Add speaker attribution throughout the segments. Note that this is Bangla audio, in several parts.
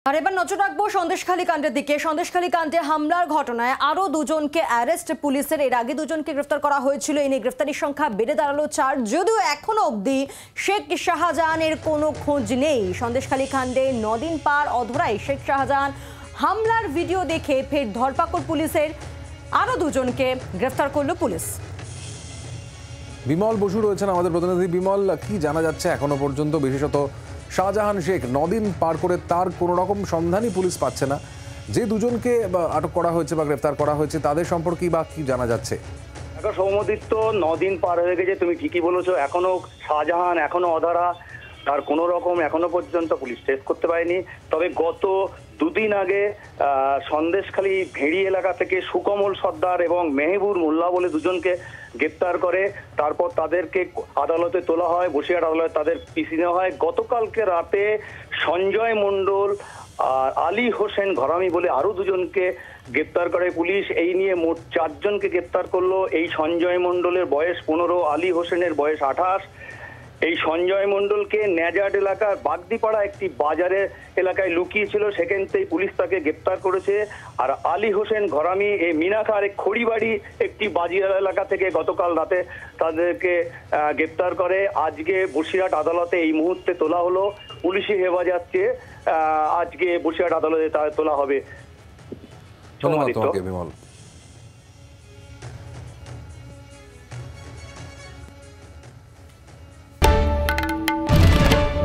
Speaker 1: আর এবার নজর রাখবো সন্দেশখালী কাণ্ডের দিকে। সন্দেশখালী কাণ্ডে হামলার ঘটনায় আরো দুজনকে অ্যারেস্ট পুলিশের। এর আগে দুজনকে গ্রেফতার করা হয়েছিল। এই নিয়ে গ্রেফতারির সংখ্যা বেড়ে দাঁড়ালো 4। যদিও এখনো অবধি শেখ শাহজাহানের কোনো খোঁজ নেই। সন্দেশখালী কাণ্ডে 9 দিন পার অধরাই শেখ শাহজাহান হামলার ভিডিও দেখে ফের ধরপাকড় পুলিশের। আরো দুজনকে গ্রেফতার করলো পুলিশ।
Speaker 2: বিমল বসু রয়েছেন আমাদের প্রতিনিধি। বিমল, কি জানা যাচ্ছে এখনো পর্যন্ত? বিশেষত শাহজাহান শেখ 9 দিন পার করে তার কোনো রকম সন্ধানই পুলিশ পাচ্ছে না। যে দুজনকে আটক করা হয়েছে বা গ্রেফতার করা হয়েছে তাদের সম্পর্কে বা কি জানা যাচ্ছে?
Speaker 3: এখন সৌমদিত্য 9 দিন পার হয়ে গেছে, তুমি ঠিকই বলেছো। এখনো শাহজাহান এখনো অধরা, তার কোনো রকম এখনো পর্যন্ত পুলিশ শেষ করতে পারেনি। তবে গত 2 দিন আগে সন্দেশখালী ভেড়ি এলাকা থেকে সুকমল সর্দার এবং মেহবুর মোল্লা বলে দুজনকে গ্রেপ্তার করে। তারপর তাদেরকে আদালতে তোলা হয়, বসিরহাট আদালতে তাদের পিসি নেওয়া হয়। গতকালকে রাতে সঞ্জয় মণ্ডল আর আলী হোসেন ঘরামি বলে আরো দুজনকে গ্রেপ্তার করে পুলিশ। এই নিয়ে মোট 4 জনকে গ্রেপ্তার করলো। এই সঞ্জয় মণ্ডলের বয়স 15, আলী হোসেনের বয়স 28। এই সঞ্জয় মণ্ডলকে নেজাট এলাকার বাগদিপাড়া একটি বাজারের এলাকায় লুকিয়েছিল, সেখান থেকে পুলিশ তাকে গ্রেপ্তার করেছে। আর আলী হোসেন ঘরামি এই মিনাখার খড়িবাড়ি একটি বাজার এলাকা থেকে গতকাল রাতে তাদেরকে গ্রেপ্তার করে। আজকে বসিরহাট আদালতে এই মুহূর্তে তোলা হলো। পুলিশি হেফাজত চেয়ে আজকে বসিরহাট আদালতে তোলা হবে।
Speaker 2: ধন্যবাদ তোমাকে বিমল।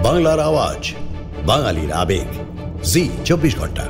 Speaker 4: বাংলার আওয়াজ, বাঙালির আবেগ, জি 24 ঘন্টা।